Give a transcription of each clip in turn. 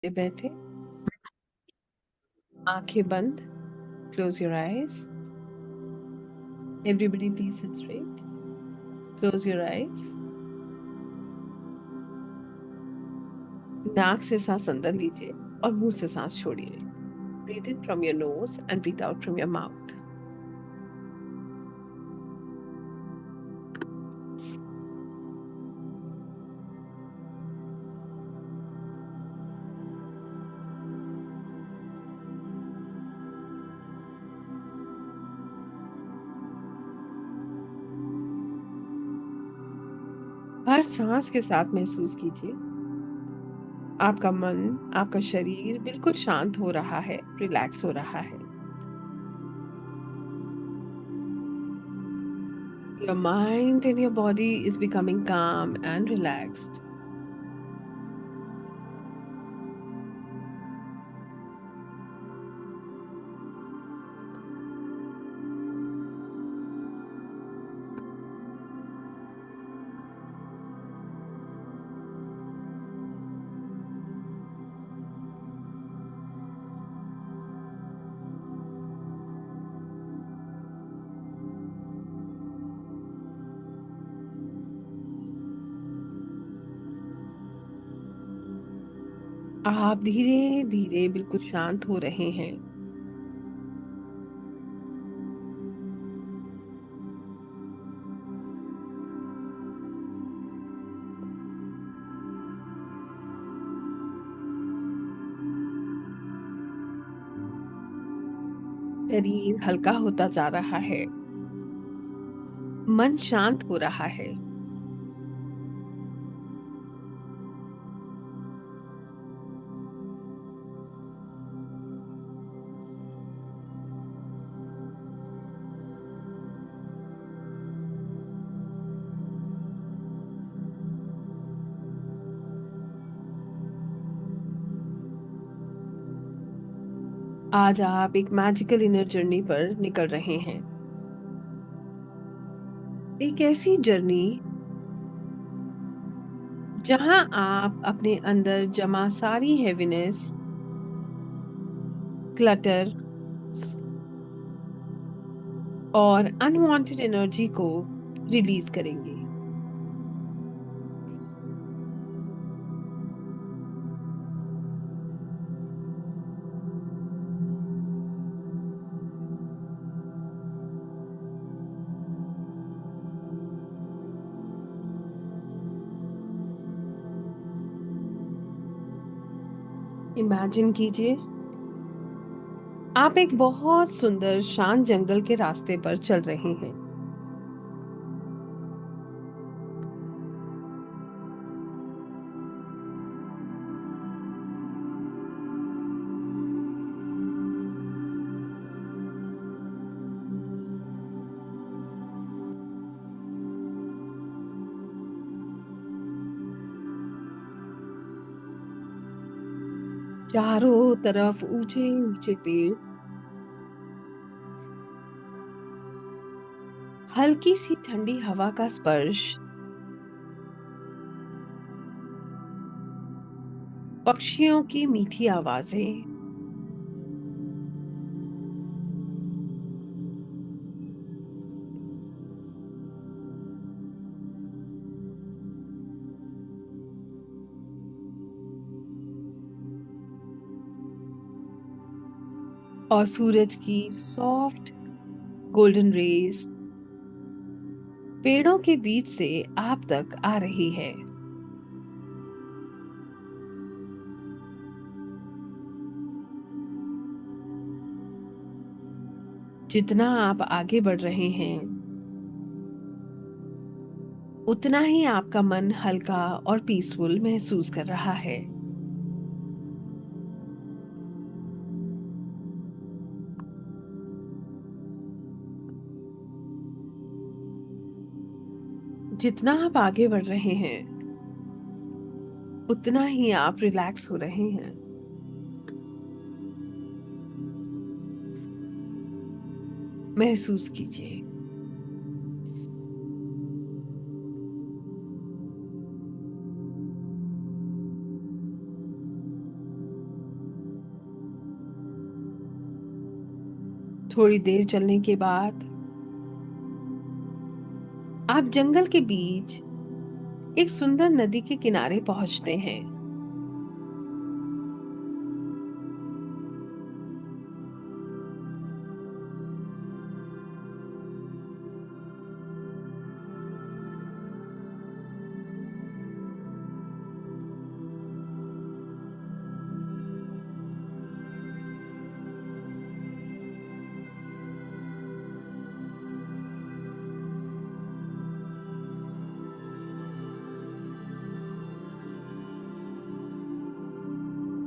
बैठे, आंखें बंद, close your eyes. Everybody please sit straight. Close your eyes. नाक से सांस अंदर लीजिए और मुंह से सांस छोड़िए. Breathe in from your nose and breathe out from your mouth. हर सांस के साथ महसूस कीजिए आपका मन, आपका शरीर बिल्कुल शांत हो रहा है, रिलैक्स हो रहा है. Your mind and your body is becoming calm and relaxed. आप धीरे धीरे बिल्कुल शांत हो रहे हैं. शरीर हल्का होता जा रहा है, मन शांत हो रहा है. आज आप एक मैजिकल इनर जर्नी पर निकल रहे हैं. एक ऐसी जर्नी जहां आप अपने अंदर जमा सारी हैवीनेस, क्लटर और अनवांटेड एनर्जी को रिलीज करेंगे. इमेजिन कीजिए आप एक बहुत सुंदर शांत जंगल के रास्ते पर चल रहे हैं. चारों तरफ ऊंचे ऊंचे पेड़, हल्की सी ठंडी हवा का स्पर्श, पक्षियों की मीठी आवाजें, और सूरज की सॉफ्ट गोल्डन रेज पेड़ों के बीच से आप तक आ रही है. जितना आप आगे बढ़ रहे हैं उतना ही आपका मन हल्का और पीसफुल महसूस कर रहा है. जितना आप आगे बढ़ रहे हैं उतना ही आप रिलैक्स हो रहे हैं. महसूस कीजिए थोड़ी देर चलने के बाद आप जंगल के बीच एक सुंदर नदी के किनारे पहुंचते हैं।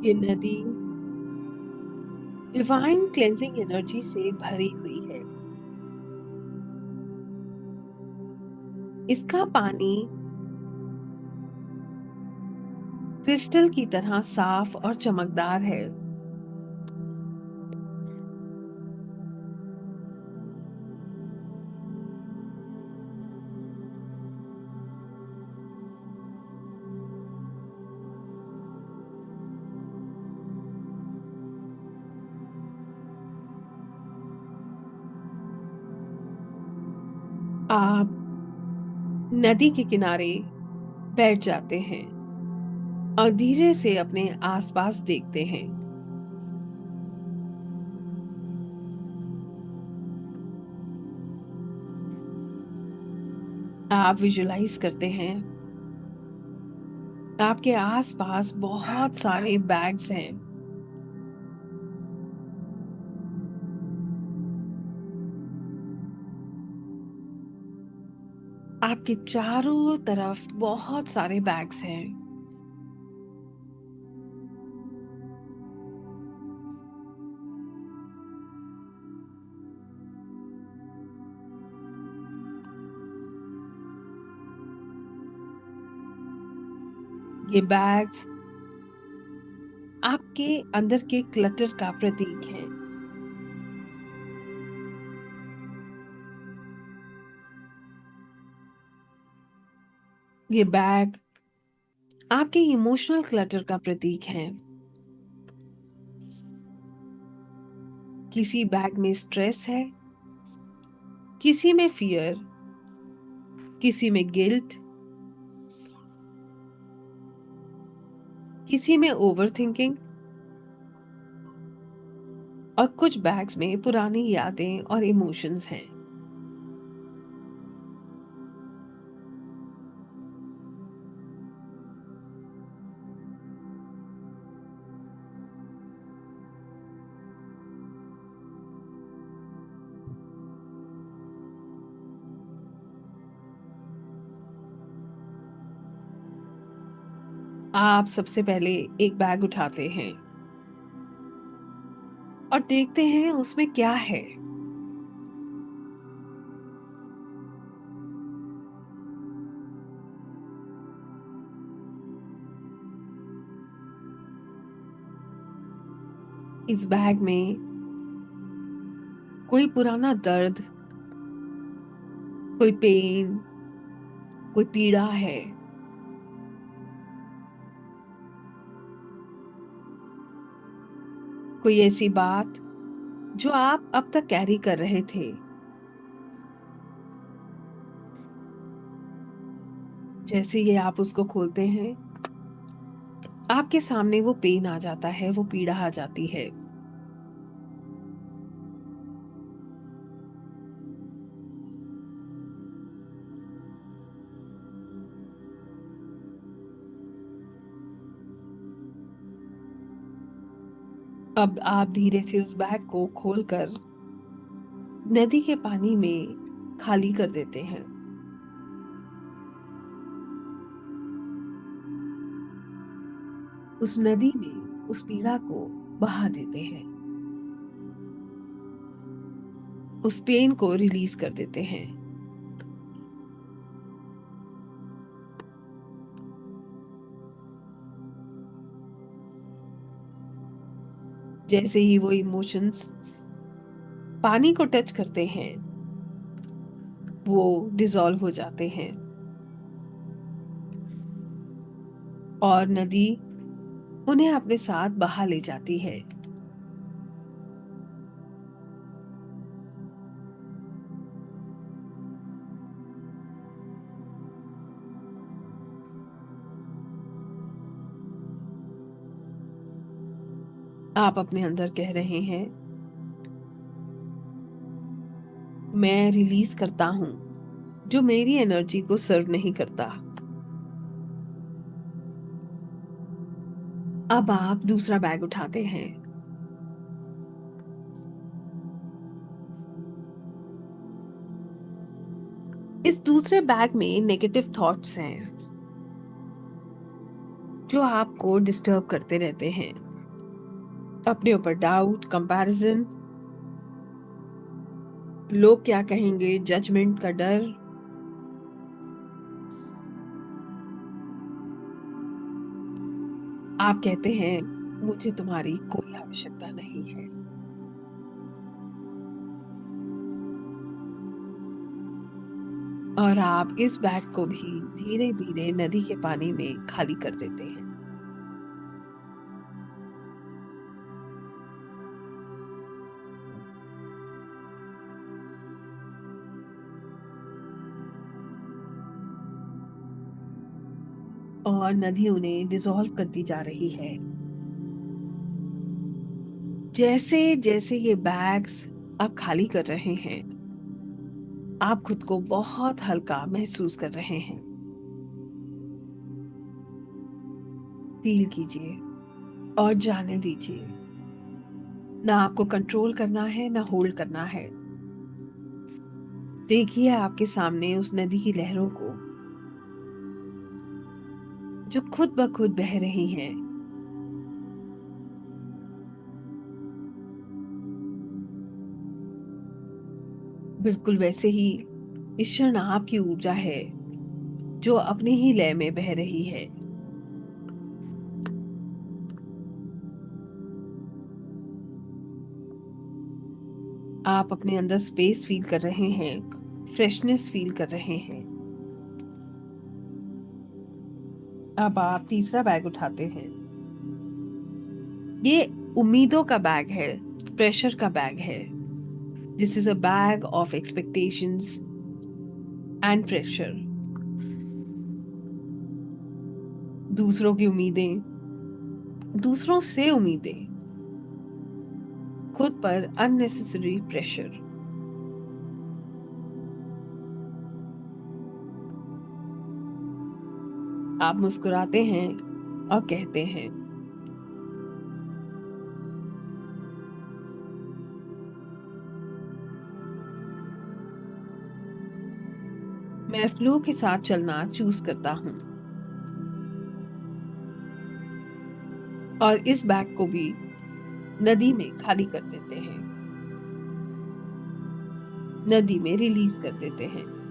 ये नदी डिवाइन क्लेंजिंग एनर्जी से भरी हुई है। इसका पानी क्रिस्टल की तरह साफ और चमकदार है। आप नदी के किनारे बैठ जाते हैं और धीरे से अपने आसपास देखते हैं। आप विजुलाइज करते हैं आपके आसपास बहुत सारे बैग्स हैं। आपके चारों तरफ बहुत सारे बैग्स हैं। ये बैग्स आपके अंदर के क्लटर का प्रतीक है। ये बैग आपके इमोशनल क्लटर का प्रतीक है। किसी बैग में स्ट्रेस है, किसी में फियर, किसी में गिल्ट, किसी में ओवर थिंकिंग और कुछ बैग्स में पुरानी यादें और इमोशंस हैं। आप सबसे पहले एक बैग उठाते हैं और देखते हैं उसमें क्या है। इस बैग में कोई पुराना दर्द, कोई पेन, कोई पीड़ा है। कोई ऐसी बात जो आप अब तक कैरी कर रहे थे। जैसे ही आप उसको खोलते हैं, आपके सामने वो पेन आ जाता है, वो पीड़ा आ जाती है। अब आप धीरे से उस बैग को खोलकर नदी के पानी में खाली कर देते हैं। उस नदी में उस पीड़ा को बहा देते हैं। उस पेन को रिलीज कर देते हैं। जैसे ही वो इमोशंस पानी को टच करते हैं, वो डिसॉल्व हो जाते हैं और नदी उन्हें अपने साथ बहा ले जाती है। आप अपने अंदर कह रहे हैं, मैं रिलीज करता हूं जो मेरी एनर्जी को सर्व नहीं करता। अब आप दूसरा बैग उठाते हैं। इस दूसरे बैग में नेगेटिव थॉट्स हैं जो आपको डिस्टर्ब करते रहते हैं। अपने ऊपर डाउट, कंपैरिजन, लोग क्या कहेंगे, जजमेंट का डर। आप कहते हैं, मुझे तुम्हारी कोई आवश्यकता नहीं है। और आप इस बैग को भी धीरे धीरे नदी के पानी में खाली कर देते हैं। और नदी उन्हें डिसॉल्व करती जा रही है। जैसे जैसे ये बैग्स आप खाली कर रहे हैं, आप खुद को बहुत हल्का महसूस कर रहे हैं। फील कीजिए और जाने दीजिए। ना आपको कंट्रोल करना है, ना होल्ड करना है। देखिए आपके सामने उस नदी की लहरों को जो खुद ब खुद बह रही हैं। बिल्कुल वैसे ही इस क्षण आपकी ऊर्जा है जो अपनी ही लय में बह रही है। आप अपने अंदर स्पेस फील कर रहे हैं, फ्रेशनेस फील कर रहे हैं। अब आप तीसरा बैग उठाते हैं। ये उम्मीदों का बैग है, प्रेशर का बैग है। This is a bag of expectations and pressure. दूसरों की उम्मीदें, दूसरों से उम्मीदें, खुद पर अननेसेसरी प्रेशर। आप मुस्कुराते हैं और कहते हैं, मैं फ्लो के साथ चलना चूज करता हूं। और इस बैग को भी नदी में खाली कर देते हैं, नदी में रिलीज कर देते हैं।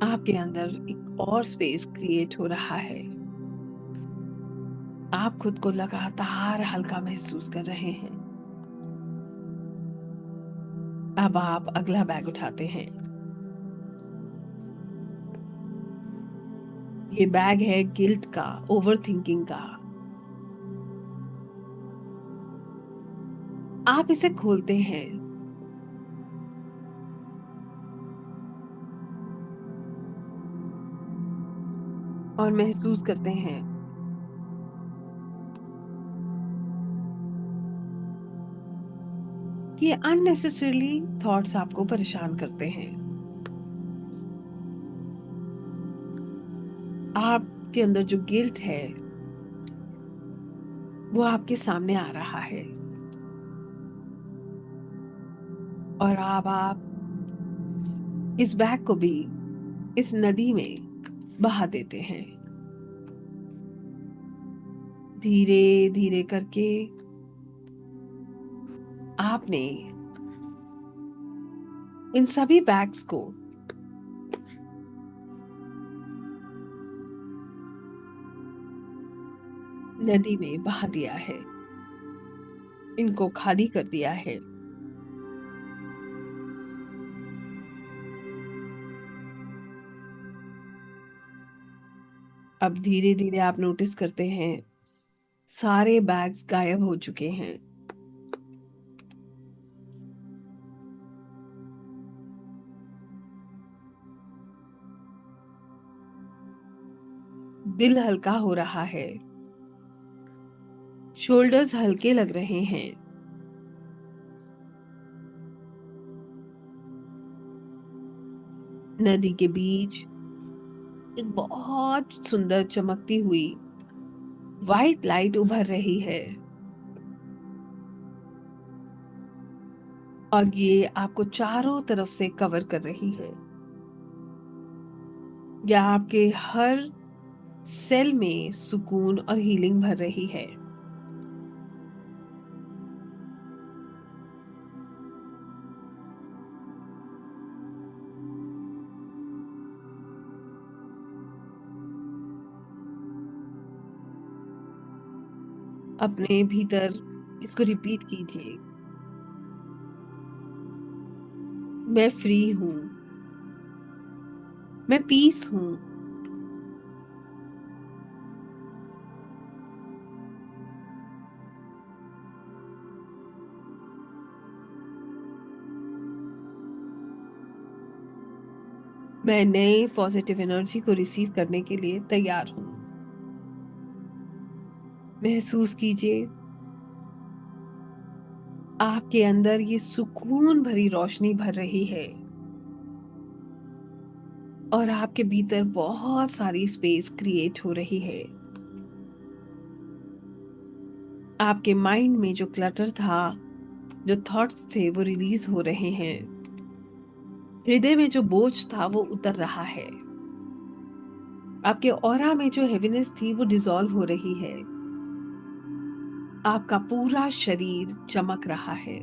आपके अंदर एक और स्पेस क्रिएट हो रहा है। आप खुद को लगातार हल्का महसूस कर रहे हैं। अब आप अगला बैग उठाते हैं। ये बैग है गिल्ट का, ओवर थिंकिंग का। आप इसे खोलते हैं और महसूस करते हैं कि अननेसेसरली थॉट्स आपको परेशान करते हैं। आपके अंदर जो गिल्ट है वो आपके सामने आ रहा है। और अब आप इस बैग को भी इस नदी में बहा देते हैं। धीरे धीरे करके आपने इन सभी बैग्स को नदी में बहा दिया है, इनको खाली कर दिया है। अब धीरे धीरे आप नोटिस करते हैं सारे बैग्स गायब हो चुके हैं। दिल हल्का हो रहा है, शोल्डर्स हल्के लग रहे हैं। नदी के बीच एक बहुत सुंदर चमकती हुई वाइट लाइट उभर रही है और ये आपको चारों तरफ से कवर कर रही है। यह आपके हर सेल में सुकून और हीलिंग भर रही है। अपने भीतर इसको रिपीट कीजिए। मैं फ्री हूं, मैं पीस हूं, मैं नए पॉजिटिव एनर्जी को रिसीव करने के लिए तैयार हूं। महसूस कीजिए आपके अंदर ये सुकून भरी रोशनी भर रही है और आपके भीतर बहुत सारी स्पेस क्रिएट हो रही है। आपके माइंड में जो क्लटर था, जो थॉट्स थे, वो रिलीज हो रहे हैं। हृदय में जो बोझ था वो उतर रहा है। आपके ऑरा में जो हेवीनेस थी वो डिसॉल्व हो रही है। आपका पूरा शरीर चमक रहा है,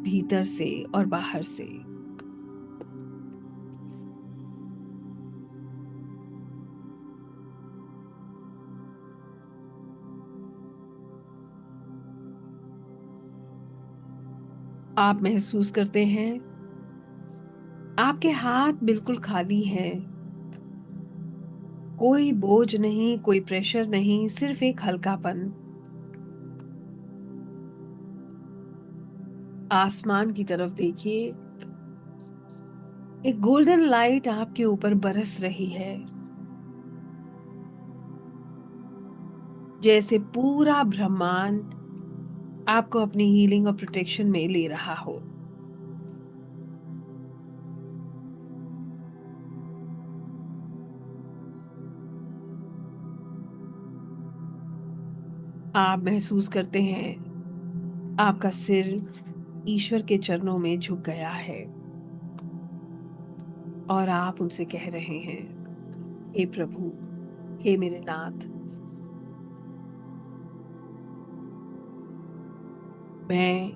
भीतर से और बाहर से। आप महसूस करते हैं आपके हाथ बिल्कुल खाली हैं। कोई बोझ नहीं, कोई प्रेशर नहीं, सिर्फ एक हल्कापन। आसमान की तरफ देखिए, एक गोल्डन लाइट आपके ऊपर बरस रही है, जैसे पूरा ब्रह्मांड आपको अपनी हीलिंग और प्रोटेक्शन में ले रहा हो। आप महसूस करते हैं आपका सिर ईश्वर के चरणों में झुक गया है और आप उनसे कह रहे हैं, हे प्रभु, हे मेरे नाथ, मैं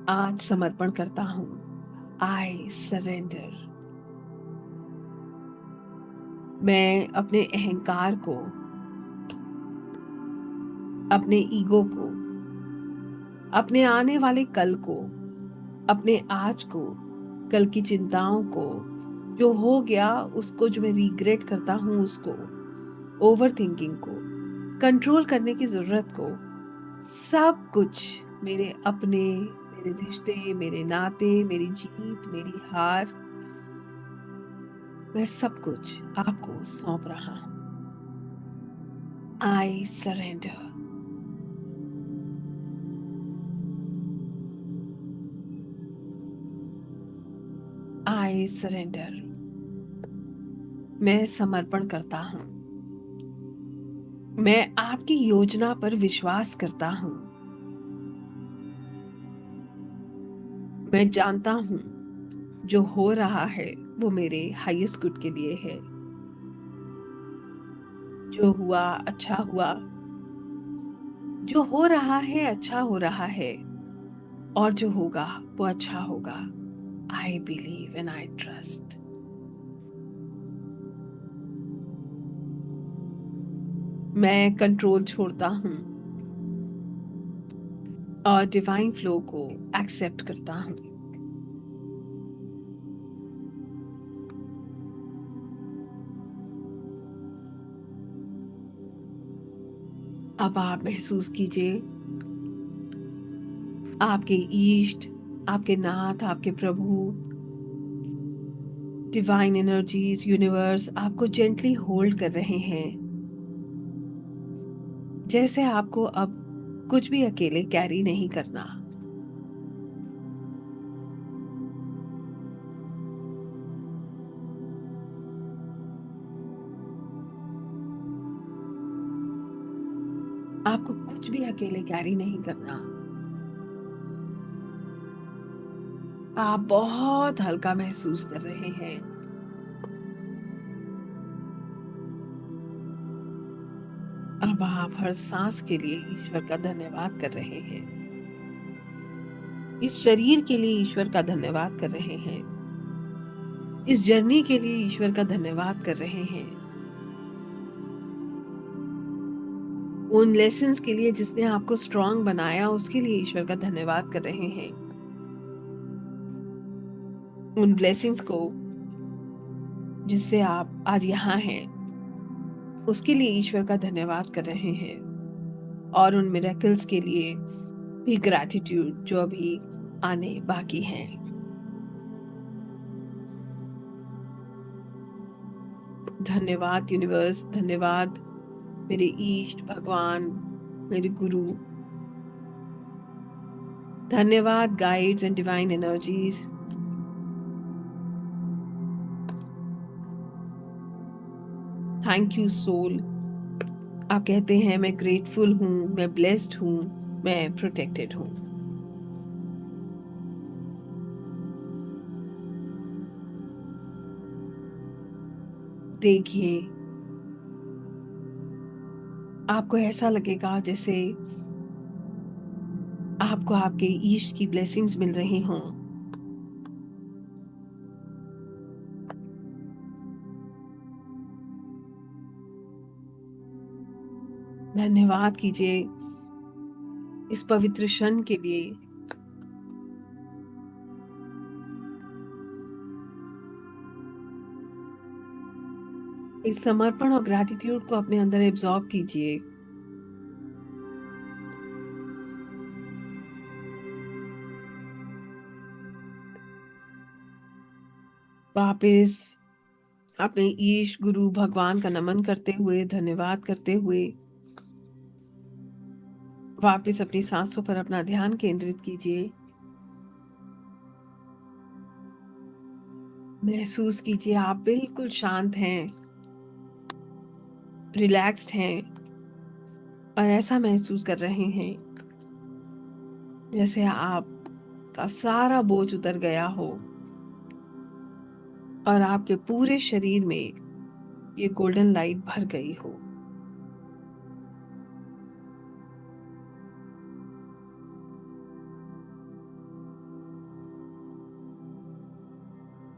आज समर्पण करता हूं। I surrender. मैं अपने अहंकार को, अपने ईगो को, अपने आने वाले कल को, अपने आज को, कल की चिंताओं को, जो हो गया उसको, जो मैं रिग्रेट करता हूं उसको, ओवर थिंकिंग को, कंट्रोल करने की जरूरत को, सब कुछ, मेरे अपने, मेरे रिश्ते, मेरे नाते, मेरी जीत, मेरी हार, मैं सब कुछ आपको सौंप रहा हूं। I surrender. I surrender. मैं समर्पण करता हूं। मैं आपकी योजना पर विश्वास करता हूं। मैं जानता हूं जो हो रहा है वो मेरे हाईएस्ट गुड के लिए है। जो हुआ अच्छा हुआ, जो हो रहा है अच्छा हो रहा है, और जो होगा वो अच्छा होगा। I believe and I trust. मैं कंट्रोल छोड़ता हूं और डिवाइन फ्लो को एक्सेप्ट करता हूं। अब आप महसूस कीजिए आपके ईष्ट, आपके नाथ, आपके प्रभु डिवाइन एनर्जीज, यूनिवर्स आपको जेंटली होल्ड कर रहे हैं, जैसे आपको अब कुछ भी अकेले कैरी नहीं करना। आपको कुछ भी अकेले कैरी नहीं करना। आप बहुत हल्का महसूस कर रहे हैं। अब आप हर सांस के लिए ईश्वर का धन्यवाद कर रहे हैं। इस शरीर के लिए ईश्वर का धन्यवाद कर रहे हैं। इस जर्नी के लिए ईश्वर का धन्यवाद कर रहे हैं। उन लेसन्स के लिए जिसने आपको स्ट्रांग बनाया, उसके लिए ईश्वर का धन्यवाद कर रहे हैं। उन ब्लेसिंग्स को जिससे आप आज यहाँ हैं, उसके लिए ईश्वर का धन्यवाद कर रहे हैं। और उन मिरेकल्स के लिए भी ग्रैटिट्यूड जो अभी आने बाकी हैं। धन्यवाद यूनिवर्स, धन्यवाद मेरे ईष्ट भगवान, मेरे गुरु, धन्यवाद guides and divine energies. Thank you soul. आप कहते हैं मैं ग्रेटफुल हूँ, मैं ब्लेस्ड हूँ, मैं प्रोटेक्टेड हूँ। देखिए, आपको ऐसा लगेगा जैसे आपको आपके ईश्ट की ब्लेसिंग्स मिल रही हों। धन्यवाद कीजिए इस पवित्र क्षण के लिए। इस समर्पण और ग्रैटिट्यूड को अपने अंदर एब्जॉर्ब कीजिए। वापिस अपने ईश गुरु भगवान का नमन करते हुए, धन्यवाद करते हुए वापिस अपनी सांसों पर अपना ध्यान केंद्रित कीजिए। महसूस कीजिए आप बिल्कुल शांत हैं, रिलैक्स्ड हैं और ऐसा महसूस कर रहे हैं जैसे आपका सारा बोझ उतर गया हो और आपके पूरे शरीर में ये गोल्डन लाइट भर गई हो।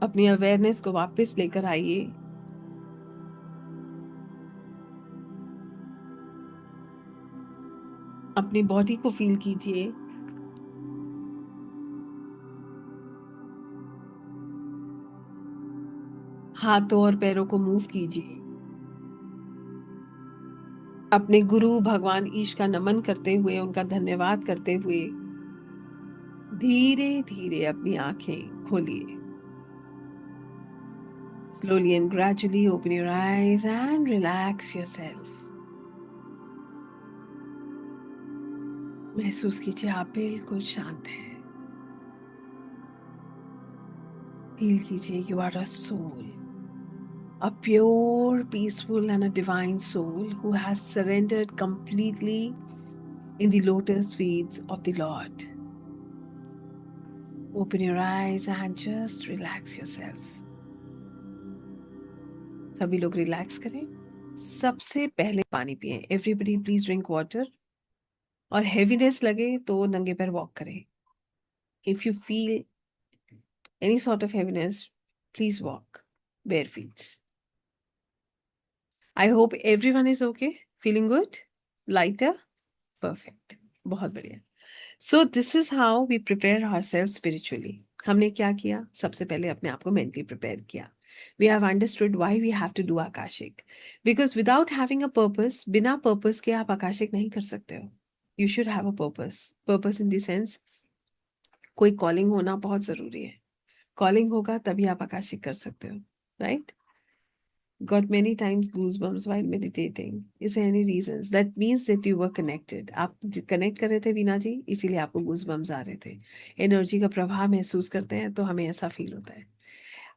अपनी अवेयरनेस को वापस लेकर आइए। अपनी बॉडी को फील कीजिए। हाथों और पैरों को मूव कीजिए। अपने गुरु भगवान ईश का नमन करते हुए, उनका धन्यवाद करते हुए धीरे धीरे अपनी आंखें खोलिए। Slowly and gradually open your eyes and relax yourself. महसूस कीजिए आप बिल्कुल शांत हैं। फील कीजिए you are a soul, a pure, peaceful and a divine soul who has surrendered completely in the lotus feet of the Lord. Open your eyes and just relax yourself. सभी लोग relax करें। सबसे पहले पानी पिएं। Everybody please drink water. और heaviness लगे तो नंगे पैर वॉक करें। If you feel any sort of heaviness, please walk bare feet. I hope everyone is okay. Feeling good? Lighter? Perfect. बहुत बढ़िया। So this is how we prepare ourselves spiritually. हमने क्या किया? सबसे पहले अपने आप को mentally prepare किया. We have understood why we have to do Akashic. Because without having a purpose, बिना purpose के आप Akashic नहीं कर सकते हो. You should have a purpose. Purpose in the sense, कोई calling होना बहुत ज़रूरी है. कॉलिंग होगा तभी आप आकाशिक कर सकते हो, right? Got many times goosebumps while meditating. Is there any reasons? That means that you were connected. आप कनेक्ट कर रहे थे वीना जी, इसीलिए आपको goosebumps आ रहे थे. एनर्जी का प्रभाव महसूस करते हैं तो हमें ऐसा फील होता है.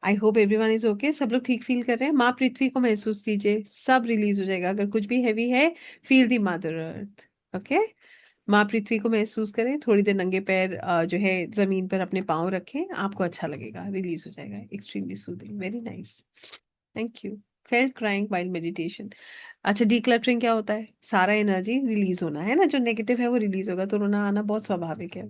I hope everyone is okay. सब लोग ठीक फील कर रहे हैं. माँ पृथ्वी को महसूस कीजिए, सब रिलीज हो जाएगा. अगर कुछ भी हैवी है, फील दी मदर अर्थ. ओके, माँ पृथ्वी को महसूस करें. थोड़ी देर नंगे पैर जो है जमीन पर अपने पाँव रखें, आपको अच्छा लगेगा, रिलीज हो जाएगा. Extremely soothing, very nice. Thank you. Felt crying while meditation. अच्छा, डीक्लटरिंग क्या होता है? सारा एनर्जी रिलीज होना है ना, जो नेगेटिव है वो रिलीज होगा, तो रोना आना बहुत स्वाभाविक है.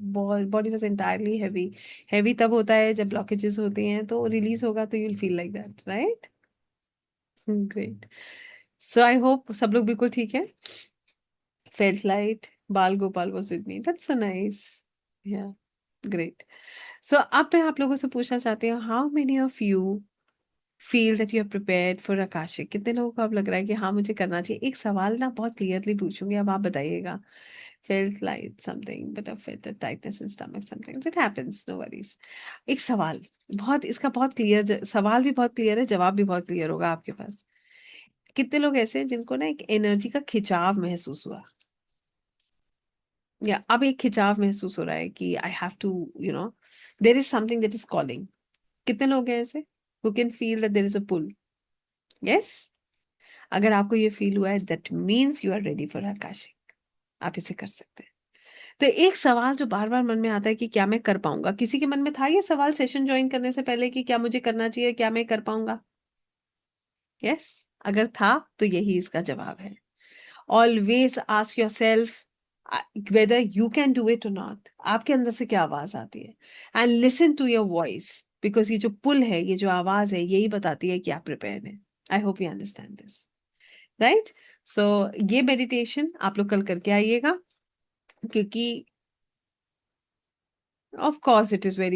Body was entirely heavy. Heavy तब होता है जब ब्लॉकेजेस होती हैं, तो रिलीज होगा तो you will feel like that, right? Great. So I hope सब लोग बिल्कुल ठीक है. Felt light. Bal Gopal was with me. That's so nice. Yeah, great. So अब मैं आप लोगों से पूछना चाहती हूँ, how many of you feel that you are prepared for Akashic? कितने लोगों को अब लग रहा है कि हाँ मुझे करना चाहिए? एक सवाल ना बहुत क्लियरली पूछूंगी, अब आप बताइएगा. Felt light something but I felt tightness in stomach sometimes, it happens, no worries. एक सवाल, बहुत इसका बहुत क्लियर सवाल भी बहुत क्लियर है, जवाब भी बहुत क्लियर होगा आपके पास. कितने लोग ऐसे हैं जिनको ना एक एनर्जी का खिंचाव महसूस हुआ, या अब एक खिंचाव महसूस हो रहा है कि I have to, you know, there is something that is calling? कितने लोग हैं ऐसे who can feel that there is a pull? Yes. अगर आपको ये फील हुआ है, that means you are ready for Akashic. आप इसे कर सकते हैं. तो एक सवाल जो बार बार मन में आता है कि क्या मैं कर पाऊंगा? किसी के मन में था ये सवाल सेशन ज्वाइन करने से पहले कि क्या मुझे करना चाहिए, क्या मैं कर पाऊंगा? यस. अगर था तो यही इसका जवाब है. Always ask yourself whether you can do it और नॉट. आपके अंदर से क्या आवाज आती है, and listen to your voice, because ये जो पुल है, ये जो आवाज है, यही बताती है कि आप प्रिपेयर हैं. I hope you understand this, right? So ये मेडिटेशन आप लोग कल करके आइएगा, क्योंकि of course it is very